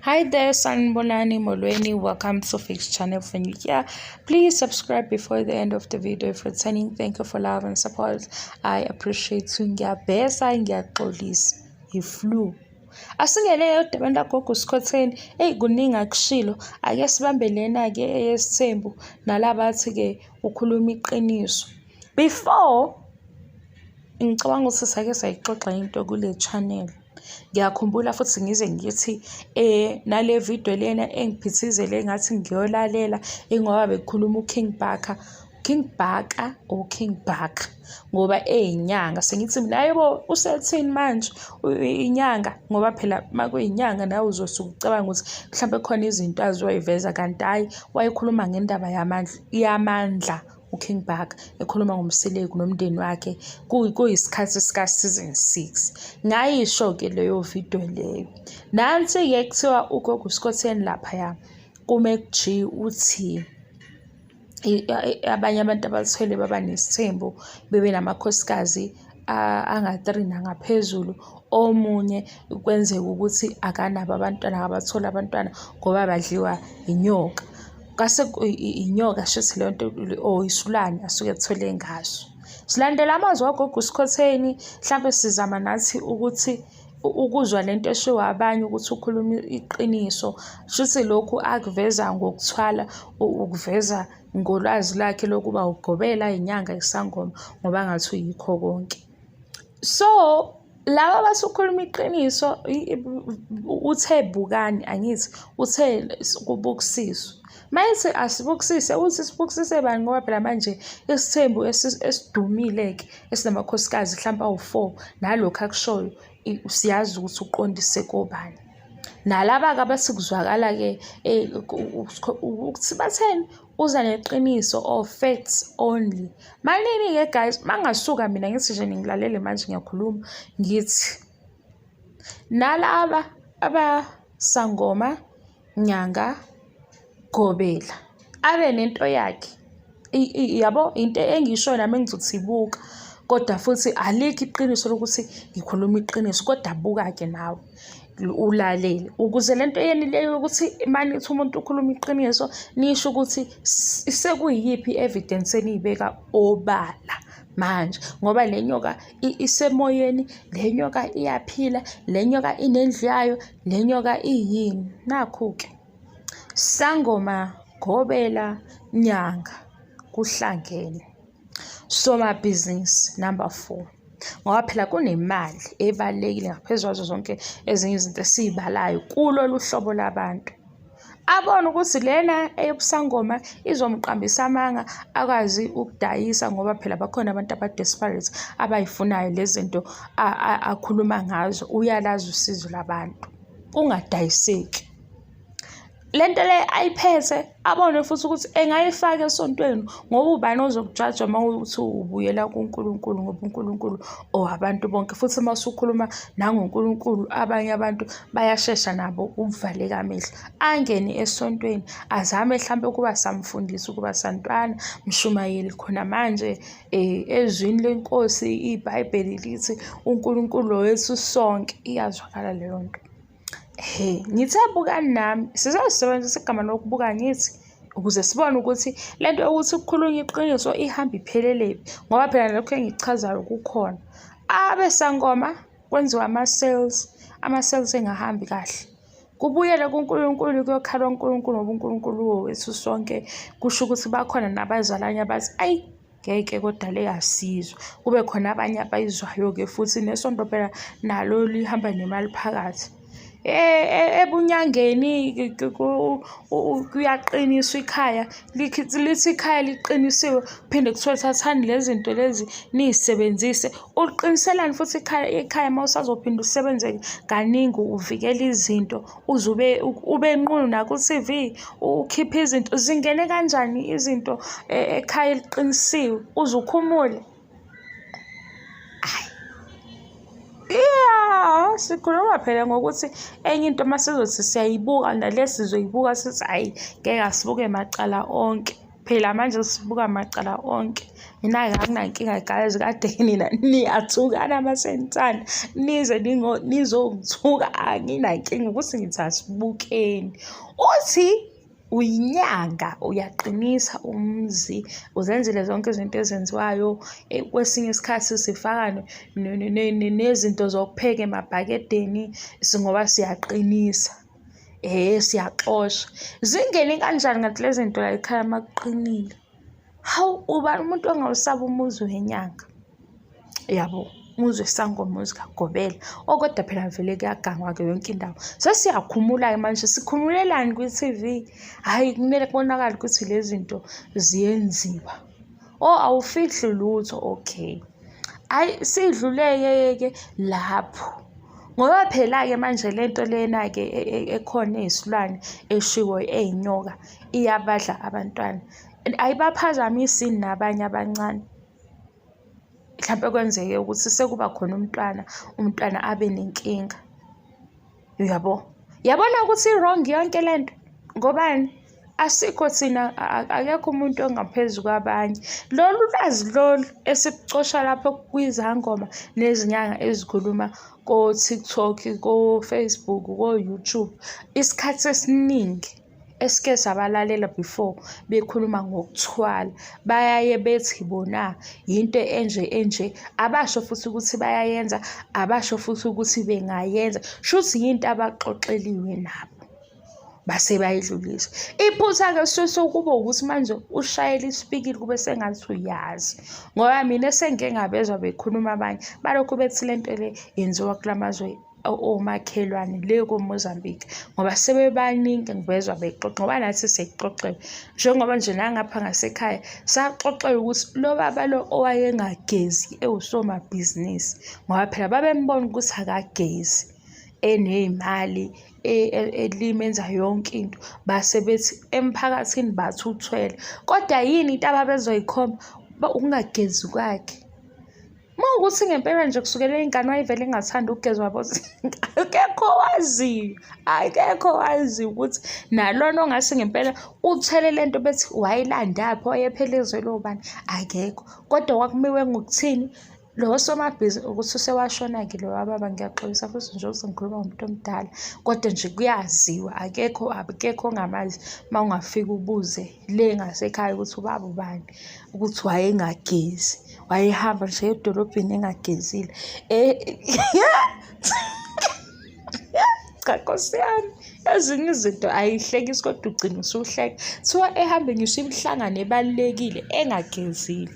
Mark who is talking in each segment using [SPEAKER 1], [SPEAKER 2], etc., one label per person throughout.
[SPEAKER 1] Hi there, Sanbonani Molweni. Welcome to Fix Channel for new here. Please subscribe before the end of the video. If returning, thank you for love and support. I appreciate you. Ngiyabhesa ngiyaxolisa iflu. Asingene yodabenda Gogo Skhotheni. Kuningi akushilo. Ake sibambe lena ke eyesithembu nalaba athi ke ukhuluma iqiniso. Before ngicabanga ukuthi sake sayixoxa into kule channel. Ngiyakhumbula futhi ngize ngithi nale video lena engiphithizele ngathi ngiyolalela ngoba bekukhuluma uKing Baka ngoba inyanga sengithi mina yebo usethini manje inyanga ngoba phela makuyinyanga nawe uzosuka ucabanga ukuthi mhlawumbe khona izinto azoyiveza kanti hayi wayekhuluma ngendaba yamandla uKing Baka ekhuluma ngomseleki nomndeni wakhe kuyisikhathi sika season 6 ngayisho ke leyo video leyo nansi ke kuthiwa uGogo Skhotheni lapha ya kuMacG uthi abanye abantu abathwele baba nesithembu bebe namakhosikazi anga3 nangaphezulu omunye kwenzeka ukuthi akanabo abantwana abathola abantwana ngoba badliwa inyoka kase inyoka shithi le nto isulane asuke ethwele ngaso silandela amazwi waGogo Skhotheni mhlawumbe sizama nathi ukuthi ukuzwa lento eshiwa abanye ukuthi ukhuluma iqiniso shithi lokhu akuveza ngokuthwala ukuveza ngolwazi lakhe lokuba ugobela inyanga isangoma ngoba ngathi uyikho konke so laba basukhuluma iqiniso uthe bukani angithi uthe kubukisiswa mayithi asibukisise uthi sibukisise bani ngoba phela manje isithembu esidumile ke esinamakhosikazi mhlawumbe awu4 nalokho akushoyo siyazi ukuthi uqondise kobani nalaba ke basikuzwakala ke ukuthi batheni uza neqiniso or facts only manini ke guys mangasuka mina ngithi nje ngilalele manje ngiyakhuluma ngithi nalaba abasangoma nyanga gobela abe nento yakhe yabo into engisho nami ngizothi ibuka kodwa futhi alikho iqiniso lokuthi ngikhuluma iqiniso kodwa buka ke nawe ulalele ukuze lento yeni leyo ukuthi manithi umuntu ukhuluma iqiniso nisho ukuthi sekuyiyipi evidence enibeka obala manje ngoba lenyoka isemoyeni lenyoka iyaphila lenyoka inendlu yayo lenyoka iyini nakho ke sangoma gobela nyanga kuhlangene soma business number 4 ngoba phela kunemali ebalekile ngaphezulu kwazo zonke ezinye izinto esizibalayo kulolu hlobo labantu abona ukuthi lena eyobusangoma izomqambisa amanga akwazi ukudayisa ngoba phela bakhona abantu abadesperate abayifunayo lezi zinto akhuluma ngazo uyalazi usizo labantu ungadayiseki lento le ayiphethe abone futhi ukuthi engayifaka esontweni ngoba ubani ozokujudge mawuthi ubuyela kuNkulunkulu ngoba uNkulunkulu owabantu bonke futhi masukhuluma nangoNkulunkulu abanye abantu bayashesha nabo ukuvaleka amehlo angene esontweni azame mhlambe ukuba samfundisi ukuba santwana mshumayeli khona manje ezwini lenkosi iBhayibheli lithi uNkulunkulu wethu sonke iyazwakala leyo nto ngithi abukani nami sizosebenzisa igama lokubuka ngithi ukuze sibone ukuthi lento ukuthi ukukhuluma iqiniso ihamba iphelele ngoba phela lokho engichazayo kukhona abesangoma kwenziwa ama-sales engahambi kahle kubuyele kuNkulunkulu kuyokhala uNkulunkulu ngoba uNkulunkulu wethu sonke kusho ukuthi bakhona nabazalanye abathi ayi ngeke kodwa le asizwe kube khona abanye abayizwayo ke futhi nesonto phela nalo lihamba nemali phakathi ebunyangeni kuyaqiniswa ikhaya lithi ikhaya liqinisiwe phinde kuthiwa thathani lezi zinto lezi nizisebenzise uqiniselani futhi ikhaya mawusazophinda usebenze kaningi uvikela izinto uzube ube nqunu na ku TV ukhipha izinto zingene kanjani izinto ekhaya liqinisiwe uzukhumule sikhuluma phela ngokuthi enye into masizothi siyayibuka nalesi sizoyibuka sithi hayi ngeke asibuke macala onke phela manje sibuka macala onke. Mina akunankinga guys, kade nina niyathukana masentana nize nizongithuka, anginankinga ukuthi ngithi asibukeni. Uthi uyinyanga uyaqinisa umuzi, uzenzele zonke izinto ezenziwayo. Kwesinye isikhathi sifaka nezinto zokupheka emabhakedeni ngoba siyaqinisa. Siyaxosha. Zingene kanjani ngathi lezi zinto la ekhaya makuqinile? Hawu, ubani umuntu ongawusaba umuzi wenyanga? Yabo, umuzi wesangoma, umuzi kaGobela. Kodwa phela vele kuyagangwa-ke yonke indawo. Sesiyakhumula-ke manje, sikhumulelani kwi-TV? Hhayi, kumele kubonakale ukuthi lezi zinto ziyenziwa. Awufihli lutho, okay. Hhayi, sidluleke-ke lapho. Ngoba phela-ke manje lento lena-ke ekhona eyisilwane eshiwo eyinyoka iyabadla abantwana. Ayibaphazamisi nabanye abancane. Mhlawumbe kwenzeke ukuthi sekuba khona umntwana abe nenkinga. Yabona ukuthi i-wrong yonke lento. Ngobani? Asikho thina, akekho umuntu ongaphezu kwabanye. Lolu lwazi lolu esikucosha lapho kwizangoma nezinyanga ezikhuluma ko-TikTok, ko-Facebook, ko-YouTube, isikhathi esiningi esike sabalalela before bekhuluma ngokuthwala, bayaye bethi bona yinto enje, abasho futhi ukuthi bayayenza, abasho futhi ukuthi bengayenza. Shuthi yinto abaxoxeliwe nabo base bayidlulisa. Iphutha-ke sekuba ukuthi manje ushayela isipikili kube sengathi uyazi. Ngoba mina esengike ngabezwa bekhuluma abanye balokhu bethi lento le yenziwa kulamazwe omakhelwane le ko-Mozambique, ngoba sebebaningi ngibezwa bexoxa, ngoba nathi sekuxoxelwe. Njengoba nje nangapha ngasekhaya saxoxelwa ukuthi lo baba lo owayengagezi ewusomabhizinisi, ngoba phela babembona ukuthi akagezi, eney'mali, elimenza yonke into, base bethi emphakathini bathi uthwele. Kodwa yini into ababezoyikhomba? Ukungagezi kwakhe. Mawukuthi ngempela nje kusukela ingane wayevele engathanda ukugezwa akekho waziyo ukuthi nalona ongase ngempela uthwele lento bethi wayilandaphi, wayephelezwe lobani, akekho. Kodwa kwakumiwe ngokuthini? Lo somabhizinisi ukuthi usewashona-ke lo baba, ngiyaxolisa futhi nje ukuthi ngikhuluma ngomuntu omdala, kodwa nje kuyaziwa, akekho ongamazi. Uma ungafika ubuze le ngasekhaya ukuthi ubaba ubani, ukuthi wayengagezi, wayehamba nje edolobheni engagezile. Cha Nkosi yami, ezinye izinto ayihlekisi kodwa ugcina usuhleka. Kuthiwa ehambe ngisho imihlangano ebalulekile engagezile.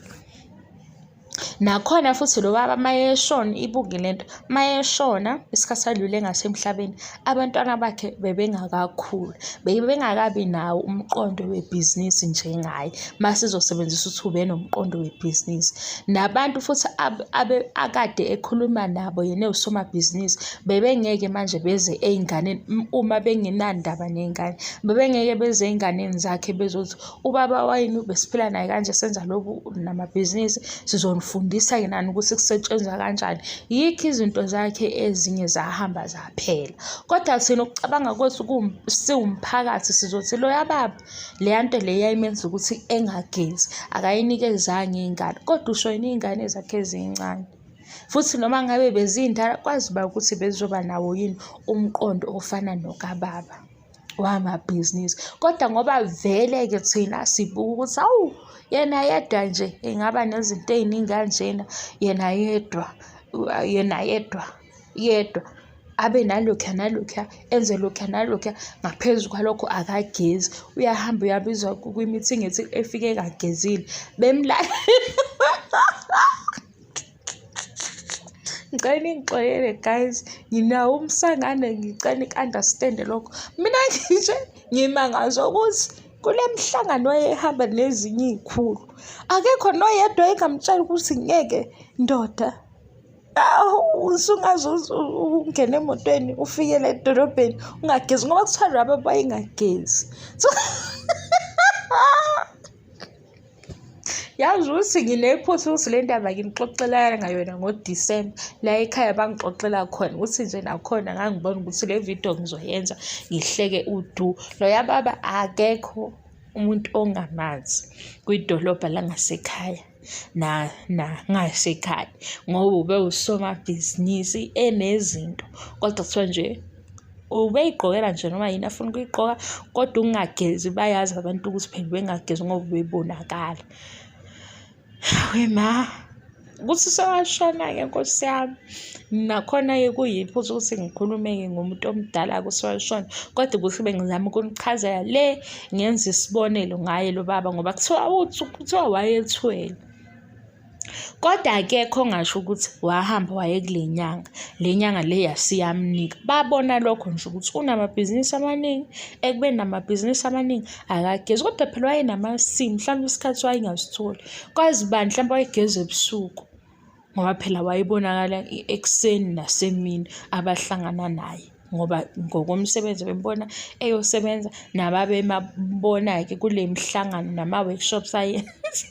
[SPEAKER 1] Nakhona futhi lo baba mayeshona, ibuke lento, mayeshona isikhathi adlule ngasemhlabeni, abantwana bakhe bebengakakhulu, bebengakabi nawo umqondo webhizinisi njengaye. Masizosebenzisa ukuthi ube nomqondo webhizinisi. Nabantu futhi akade ekhuluma nabo yena usomabhizinisi bebengeke manje beze ey'nganeni, uma bengenandaba ney'ngane, bebengeke beze ey'nganeni zakhe bezothi ubaba wayini besiphila naye kanje, senza lobu namabhizinisi, sizonifundisa-ke nani ukuthi kusetshenzwa kanjani. Yikho izinto zakhe ezinye zahamba zaphela. Kodwa thina ukucabanga kwethu siwumphakathi sizothi loya baba leya nto le yayimenza ukuthi engagezi, akayinikezanga iy'ngane, kodwa ushoyina iy'ngane zakhe ezincane. Futhi noma ngabe bezindala kwazi ba ukuthi bezoba nawo yini umqondo ofana nokababa wamabhizinisi. Kodwa ngoba vele-ke thina sibuka ukuthi hawu, yena yedwa nje engaba nezinto ey'ningi kanjena, yena yedwa abe nalokhuya enze lokhuya nalokhuya, ngaphezu kwalokho akagezi. Uyahamba uyabizwa kwi-meeting ethi efike kagezile bemlalela. Ngicela ngixolele guys, nginawo umsangane, ngicela ni-understand lokho. Mina ngisho ngimangazwa ukuthi kule mihlangano wayehamba nezinye iy'khulu, akekho noyedwa engamtshela ukuthi ngeke ndoda, usungaze ungene emotweni ufikele edolobheni ungagezi, ngoba kuthiwa laba bayengagezi. Yazi ukuthi nginephutha ukuthi le ndaba ngimxoxela ngayona ngoDisemba la ekhaya bangixoxela khona ukuthi nje nakhona ngangibona ukuthi le video ngizoyenza ngihleke udu. Loya baba akekho umuntu ongamazi kwidolobha langasekhaya ngasekhaya ngoba ube usomabhizinisi enezinto kodwa kuthiwa nje ubeyigqokela nje noma yini afuna ukuyigqoka kodwa ungagezi bayazi abantu ukuthi phela bengagezi ngoba bebonakala. Wema kuthi sewashona-ke Nkosi yami nakhona-ke kuyiphuzu ukuthi ngikhulume-ke ngomuntu omdala kusewashona kodwa ukuthi bengizama ukunichazela le ngenza isibonelo ngaye lo baba ngoba kuthiwa wayethwele. Kodwa akekho ongasho ukuthi wahamba waye kule nyanga, le nyanga le yasiyamnika. Babona lokho nje ukuthi unamabhizinisi amaningi, ekubeni namabhizinisi amaningi akagezi. Kodwa phela wayenamasimu, mhlawumbe isikhathi wayengasitholi. Kwazi bani mhlawumbe wayegeza ebusuku ngoba phela wayebonakala ekuseni nasemini abahlangana naye. Ngoba ngokomsebenzi bembona eyosebenza nababemabona-ke kule mihlangano nama-workshops ayenza.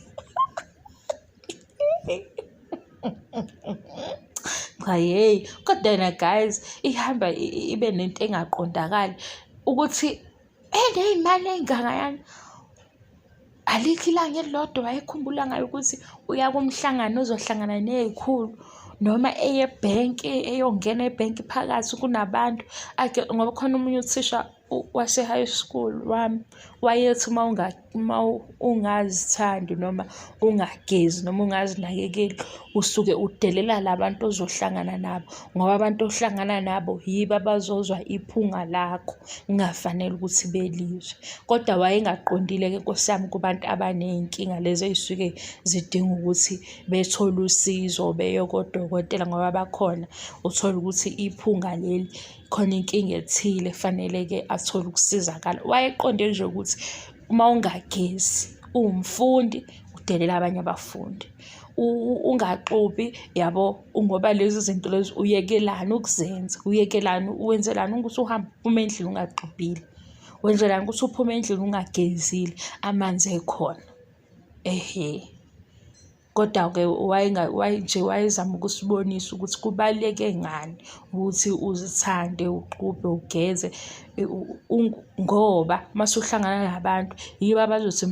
[SPEAKER 1] Hhayi, kodwa na guys ihamba ibe nento engaqondakali ukuthi eney'mali ey'ngangayana. Alikho ilanga elilodwa wayekhumbula ngayo ukuthi uya kumhlangano ozohlangana ney'khulu noma eye ebhenki eyongena ebhenki phakathi kunabantu ngoba khona omunye uthisha wase-high school wami wayethi uma ungazithandi noma ungagezi noma ungazinakekeli usuke udelela labantu ozohlangana nabo ngoba abantu ohlangana nabo yibo abazozwa iphunga lakho kungafanele ukuthi belizwe. Kodwa wayengaqondile-ke Nkosi yami kubantu abaney'nkinga lezi ey'suke zidinga ukuthi bethole usizo beye kodokotela ngoba bakhona uthola ukuthi iphunga leli khona inkinga ethile fanele-ke athole ukusizakala. Wayeqonde nje ukuthi uma ungagezi uwumfundi udelela abanye abafundi, ungaxubhi yabo ngoba lezi zinto lezi uyekelani ukuzenza, uyekelani wenzelani ukuthi uhambe uphume endlini ungaxubhile, wenzelani ukuthi uphume endlini ungagezile amanzi ekhona. Kodwa-ke wayezama ukusibonisa ukuthi kubaluleke ngani ukuthi uzithande, uxubhe, ugeze ngoba mase uhlangana nabantu yibo abazothi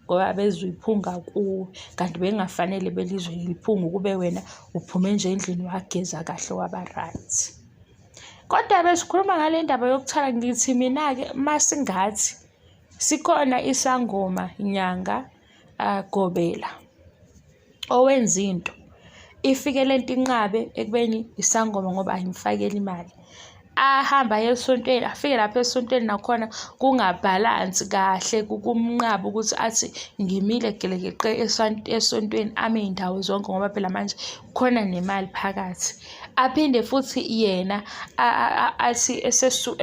[SPEAKER 1] ngoba bezwe iphunga kuwe kanti bengafanele belizwe iphunga kube wena uphume nje endlini wageza kahle waba-right. Kodwa besikhuluma ngale ndaba yokuthwala ngithi mina-ke masingathi sikhona isangoma nyanga Gobela owenza into ifike lento inqabe ekubeni isangoma ngoba ayimfakeli imali, ahamba esontweni afike lapha esontweni nakhona kungabhalansi kahle kumnqaba ukuthi athi ngimile gelekeqe esontweni ame iy'ndawo zonke ngoba phela manje khona nemali phakathi. Aphinde futhi yena athi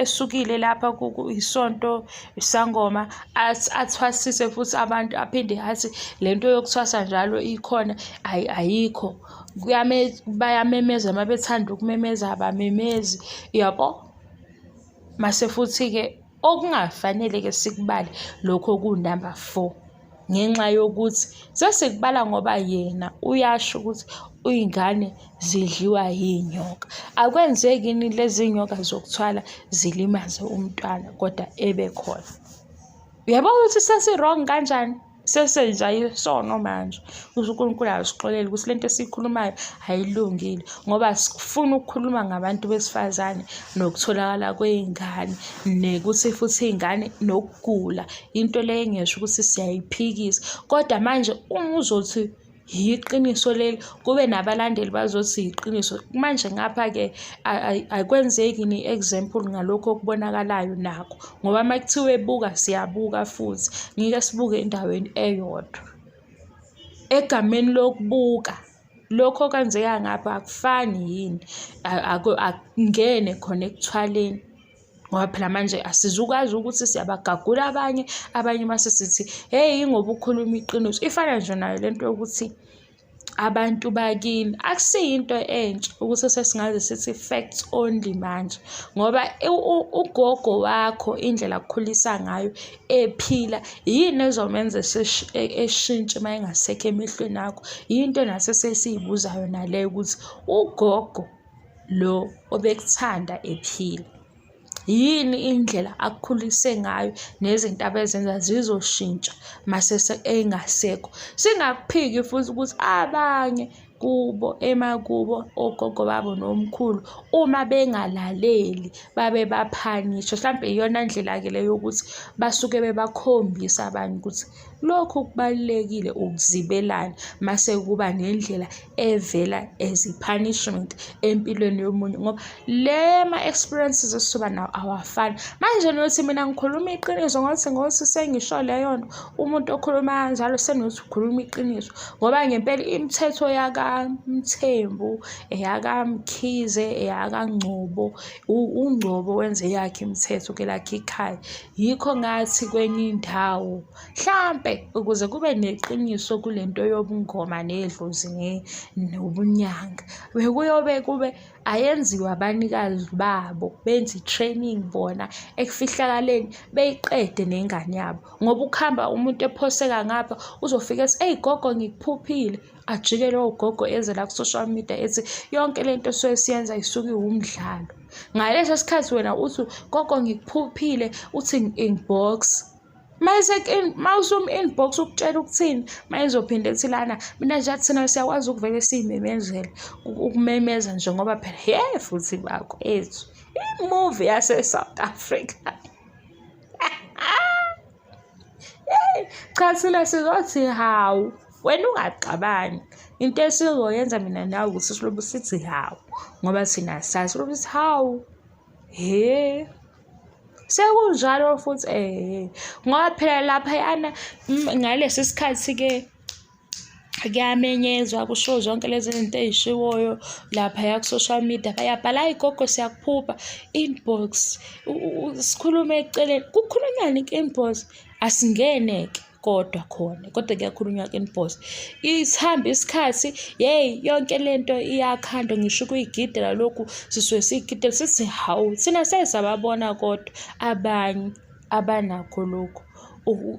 [SPEAKER 1] esukile lapha isonto isangoma athwasise futhi abantu aphinde athi lento yokuthwasa njalo ikhona ayikho. Bayamemeza uma bethanda ukumemeza abamemezi yabo. Mase futhi-ke okungafanele-ke sikubale lokho kunumber 4 ngenxa yokuthi sesikubala ngoba yena uyasho ukuthi iy'ngane zidliwa yinyoka. Akwenzeki yini lezi nyoka zokuthwala zilimaze umntwana kodwa ebe khona? Uyabona ukuthi sesi-wrong kanjani? Sesenza isono manje. uNkulunkulu asixolele ukuthi lento esiyikhulumayo ayilungile ngoba sifuna ukukhuluma ngabantu besifazane nokutholakala kwey'ngane nekuthi futhi iy'ngane nokugula into le engesho ukuthi siyayiphikisa kodwa manje uma uzothi yiqiniso leli kube nabalandeli bazothi yiqiniso manje ngapha-ke akwenzeki ni-example ngalokho okubonakalayo nakho ngoba uma kuthiwa ebuka siyabuka futhi ngike sibuke endaweni eyodwa egameni lokubuka lokho okwenzeka ngapha akufani yini akungene khona ekuthwaleni ngoba phela manje asizukwazi ukuthi siyabagagula abanye mase sithi hey ngoba ukhuluma iqiniso. Ifana nje nayo lento yokuthi abantu bakini akusiyinto entsha ukuthi sesingaze sithi facts only manje ngoba ugogo wakho indlela akukhulisa ngayo ephila yini ezomenza eshintshe uma engasekho emehlweni akho. Yinto nase sesiyibuzayo naleyo ukuthi ugogo lo obekuthanda ephila Yini indlela akukhulise ngayo nezinto abezenza zizoshintsha mase engasekho. Singakuphiki futhi ukuthi abanye kubo emakubo ogogo babo nomkhulu uma bengalaleli babe baphanishwa. Mhlampe iyona ndlela-ke le yokuthi basuke bebakhombisa abanye ukuthi lokhu kubalulekile ukuzibelana, mase kuba nendlela evela as i-punishment empilweni yomunye ngoba le ma-experiences esizoba nawo awafani. Manje nothi mina ngikhuluma iqiniso ngothi sengisho leyo nto, umuntu okhuluma kanjalo senothi ukhuluma iqiniso ngoba ngempela imithetho yakaMthembu, eyakaMkhize, eyakaNgcobo, uNgcobo wenze yakhe imithetho kwelakhe ikhaya. Yikho ngathi kwenye indawo mhlampe ukuze kube neqiniso kule nto yobungoma nedlozi nobunyanga, kube ayenziwe abanikazi babo benze i-training bona ekufihlakaleni beyiqede nengane yabo. Ngoba ukuhamba umuntu ephoseka ngapha uzofika ethi eyi gogo ngikuphuphile, ajike lowo gogo eze la ku-social media ethi yonke lento esuke siyenza isuke iwumdlalo. Ngaleso sikhathi wena uthi gogo ngikuphuphile, uthi inbox. Mawusum-inbox ukutshela ukuthini, mayizophinde ethi lana mina nje thina siyakwazi ukuvele siyimemezele, ukumemeza nje ngoba phela futhi bakho ethu imuvi yase-South Africa. Cha thina sizothi hawu, wena ungaxabani. Into esizoyenza mina nawe ukuthi silobe sithi hawu ngoba thina sazi silobe sithi hawu sekunjalo futhi ngoba phela laphayana ngalesi sikhathi-ke kuyamenyezwa kusho zonke lezi zinto ey'shiwoyo laphaya ku-social media. Bayabhala hayi gogo siyakuphupha, inbox, sikhulume eceleni. Kukhulunyani ku-inbox? Asingene-ke kodwa kuyakhulunywa ku-inbox. Isihamba isikhathi yonke lento iyakhandwa ngisho ukuyigidela lokhu sisuke siyigidela sithi hawu thina sesababona kodwa abanye abanakho lokhu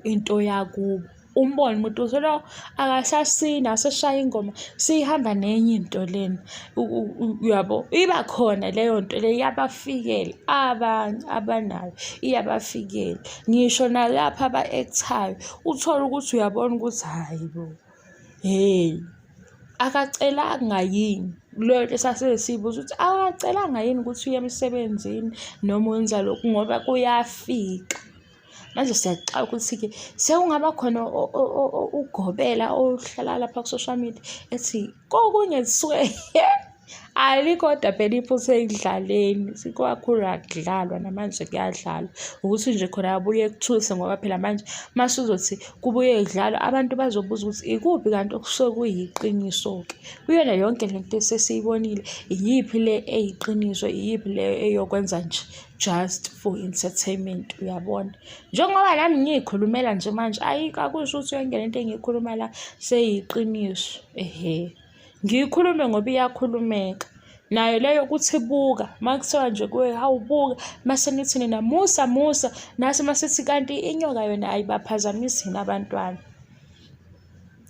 [SPEAKER 1] into yakubo. Umbone umuntu usolo akasasina aseshaya ingoma sihamba nenye into lena uyabo, iba khona leyo nto le iyabafikela abanye abanayo, iyabafikela ngisho nalapha aba-act-ayo uthola ukuthi uyabona ukuthi hayi bo akacelanga yini. Leyo nto sasesibuza ukuthi akacelanga yini ukuthi uye emsebenzini noma wenza lokhu ngoba kuyafika. Manje siyaxaka ukuthi-ke sekungaba khona ugobela ohlala lapha ku-social media ethi kokunye lisuke alikodwa phela iphutha ekudlaleni, kakhulu akudlalwa namanje kuyadlalwa ukuthi nje khona abuye kuthuse ngoba phela manje masuzothi kubuye kudlalwa abantu bazobuza ukuthi ikuphi kanti okusuke kuyiqiniso-ke kuyona yonke lento esesiyibonile. Iyiphi le eyiqiniso, iyiphi le eyokwenza nje just for entertainment, uyabona? Njengoba nami ngiyikhulumela nje manje akusho ukuthi yonke lento engiyikhuluma la seyiqiniso. Ngiyikhulume ngoba iyakhulumeka nayo leyo ukuthi buka makuthiwa nje kuwe hawu buka mase nithi nina musa nasi masithi kanti inyoka yona ayibaphazamisi yini abantwana,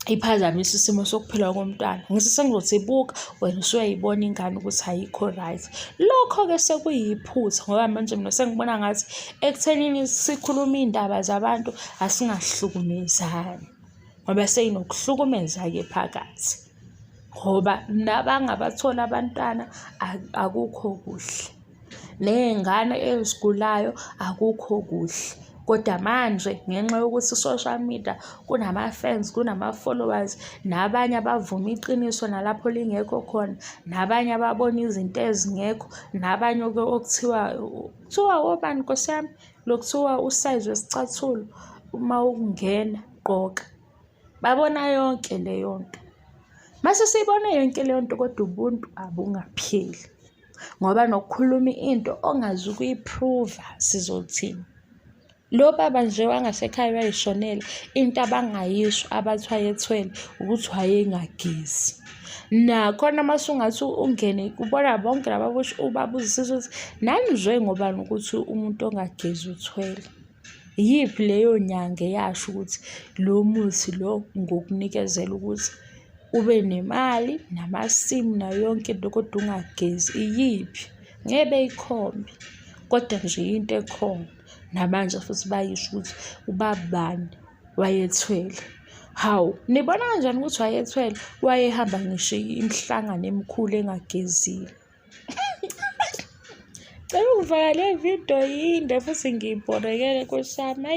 [SPEAKER 1] iphazamisa isimo sokuphila komntwana. Ngithi sengizothi buka wena usuyayibona ingane ukuthi ayikho right. Lokho-ke sekuyiphutha ngoba manje mina sengibona ngathi ekuthenini sikhuluma iy'ndaba zabantu asingahlukumezani ngoba seyinokuhlukumeza-ke phakathi ngoba nabangabathola abantwana akukho kuhle, ney'ngane ezigulayo akukho kuhle. Kodwa manje ngenxa yokuthi i-social media kunama-fans, kunama-followers, nabanye abavuma iqiniso nalapho lingekho khona, nabanye ababona izinto ezingekho, nabanye okuthiwa obani Nkosi yami, lokuthiwa usayizi wesicathulo uma ukungena gqoka, babona yonke leyo nto. Mase siyibone yonke leyo nto kodwa ubuntu abungapheli ngoba nokukhuluma into ongazi ukuyiphruva sizothini. Lo baba nje wangasekhaya wayishonela into abangayisho abathi wayethwele ukuthi wayengagezi. Nakhona masungathi ungene kubona bonke laba ubabuzisisa ukuthi nani zwe ngobani ukuthi umuntu ongagezi uthwele. Yiphi leyo nyanga eyasho ukuthi lo muthi lo ngokunikezela ukuthi ube nemali namasimu nayo yonke into kodwa ungagezi? Iyiphi? Ngeke beyikhombe. kodwa nje into ekhona namanje futhi bayisho ukuthi ubabani wayethwele. Hawu, nibona kanjani ukuthi wayethwele? Wayehamba ngisho imihlangano emikhulu engagezile. Cela ungifaka le video yinde futhi ngiyibhorekele Nkosi yami.